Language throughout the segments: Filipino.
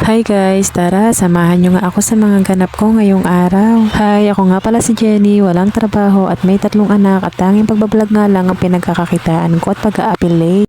Hi guys, tara samahan nyo nga ako sa mga ganap ko ngayong araw. Hi, ako nga pala si Jenny, walang trabaho at may 3 anak at tanging pagbablog nga lang ang pinagkakakitaan ko at pag-a-affiliate.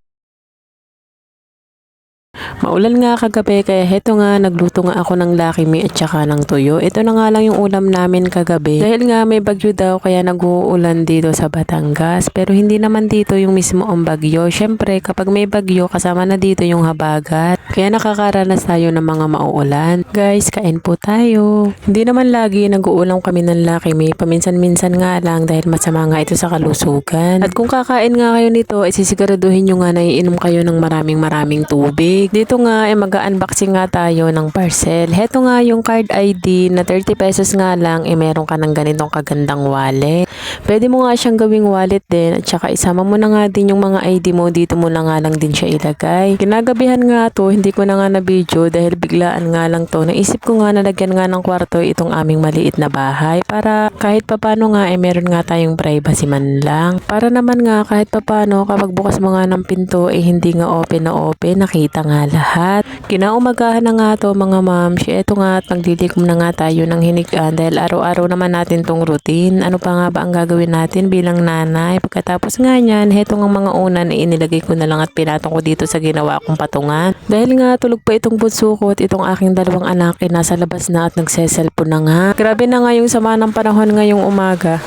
Maulan nga kagabi kaya heto nga nagluto nga ako ng Lucky Me at saka ng tuyo. Ito na nga lang yung ulam namin kagabi. Dahil nga may bagyo daw kaya nag-uulan dito sa Batangas. Pero hindi naman dito yung mismo ang bagyo. Syempre kapag may bagyo kasama na dito yung habagat. Kaya nakakaranas tayo ng mga mauulan. Guys, kain po tayo. Hindi naman lagi nag-uulam kami ng Lucky Me. Paminsan-minsan nga lang dahil masama nga ito sa kalusugan. At kung kakain nga kayo nito, isisiguraduhin nyo nga na iinom kayo ng maraming tubig. Dito nga ay mag-unboxing nga tayo ng parcel. Heto nga yung card ID na 30 pesos nga lang meron ka ng ganitong kagandang wallet. Pwede mo nga siyang gawing wallet din at saka isama mo na nga din yung mga ID mo, dito mo na nga lang din siya ilagay. Kinagabihan nga to, hindi ko na nga na video dahil biglaan nga lang to. Naisip ko nga nalagyan nga ng kwarto itong aming maliit na bahay para kahit papano nga meron nga tayong privacy man lang. Para naman nga kahit papano kapag bukas mo nga ng pinto hindi nga open na open, nakita nga lahat. Kinaumagahan na nga to mga ma'am. Eto nga at naglilikom na nga tayo ng hinigaan dahil araw-araw naman natin tong routine. Ano pa nga ba ang gagawin natin bilang nanay? Pagkatapos nga niyan, heto nga mga unan inilagay ko na lang at pinatong ko dito sa ginawa kong patungan. Dahil nga tulog pa itong bunso ko at itong aking 2 anak nasa labas na at nagseselfon na nga. Grabe na nga yung sama ng panahon ngayong umaga.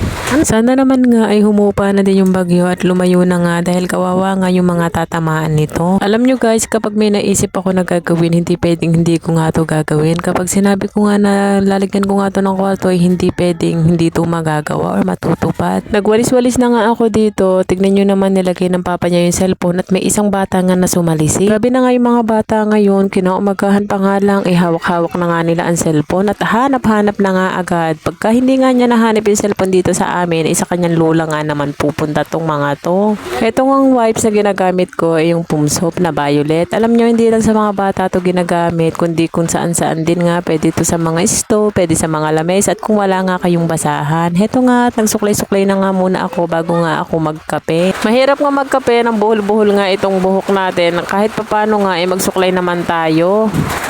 Sana naman nga ay humupa na din yung bagyo at lumayo na nga dahil kawawa nga yung mga tatamaan nito. Alam nyo guys, kapag may naisip ako na gagawin, hindi pwedeng hindi ko nga to gagawin. Kapag sinabi ko nga na lalagyan ko nga to ng kwarto hindi pwedeng hindi to magagawa or matutupad. Nagwalis-walis na nga ako dito. Tignan nyo naman nilagay ng papa niya yung cellphone at may isang bata nga na sumalisi. Grabe na nga yung mga bata ngayon, kinaumagahan pa nga lang hawak-hawak na nga nila ang cellphone at hanap-hanap na nga agad. Pagka hindi nga niya nahanap yung cellphone dito sa amin, isa kanyang lola nga naman pupunta tong mga to. Etong ang wipes na ginagamit ko ay yung Pum soap na violet. Alam nyo, hindi lang sa mga bata to ginagamit, kundi kung saan-saan din nga. Pwede to sa mga stove, pwede sa mga lamesa at kung wala nga kayong basahan. Heto nga, nagsuklay-suklay na nga muna ako bago nga ako magkape. Mahirap nga magkape ng buhol-buhol nga itong buhok natin. Kahit papano nga magsuklay naman tayo.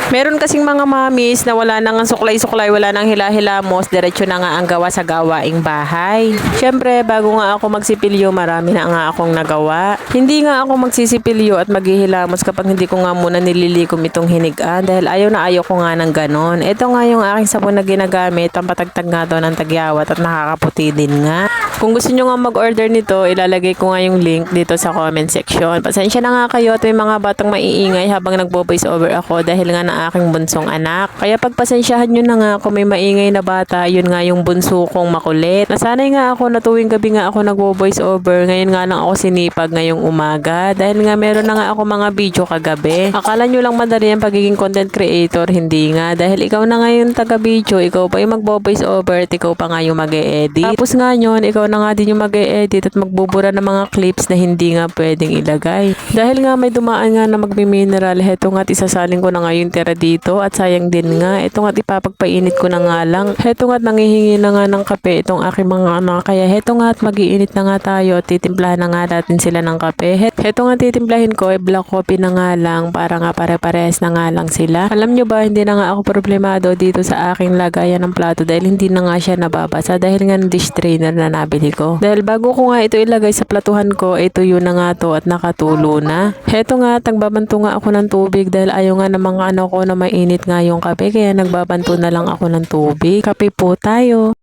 Meron kasing mga mamis na wala nang suklay-suklay, wala nang hila-hilamos, diretso na nga ang gawa sa gawaing bahay. Syempre, bago nga ako magsipilyo, marami na nga akong nagawa. Hindi nga ako magsisipilyo at maghihilamos kapag hindi ko nga muna nililikom itong hinigaan dahil ayaw ko nga ng ganon. Ito nga yung aking sabon na ginagamit, ang patagtag nga to ng tagyawat at nakakaputi din nga. Kung gusto nyo nga mag-order nito, ilalagay ko nga yung link dito sa comment section. Pasensya na nga kayo at may mga batang maiingay habang nagbo-voice over ako dahil nga na aking bunsong anak. Kaya pagpasensyahan nyo na nga kung may maingay na bata, yun nga yung bunso kong makulit. Nasanay nga ako na tuwing gabi nga ako nagvo-voice over, ngayon nga lang ako sinipag ngayong umaga dahil nga meron na nga ako mga video kagabi. Akala nyo lang madali ang pagiging content creator, hindi nga dahil ikaw na nga yung taga-video, ikaw pa yung magvo-voice over at ikaw pa nga yung mag-e-edit. Tapos nga yun, ikaw na nga din yung mag-e-edit at magbubura ng mga clips na hindi nga pwedeng ilagay. Dahil nga may dumaan nga na magmi-mineral, heto nga isasalin ko na nga yung dito at sayang din nga. Ito nga ipapagpainit ko na nga lang. Heto nga nangihingi na nga ng kape itong aking mga anak. Kaya heto nga at mag-iinit na nga tayo at titimplahan na nga natin sila ng kape. Heto nga titimplahin ko black coffee na nga lang para nga pare-parehas na nga lang sila. Alam nyo ba, hindi na nga ako problemado dito sa aking lagayan ng plato dahil hindi na nga siya nababasa dahil nga dish strainer na nabili ko. Dahil bago ko nga ito ilagay sa platuhan ko, ito yun na nga to at nakatulo na. Heto nga, nagbabanto nga ako ng tubig dahil ayaw nga ng mga ano ko na mainit nga yung kape kaya nagbabanto na lang ako ng tubig. Kape po tayo.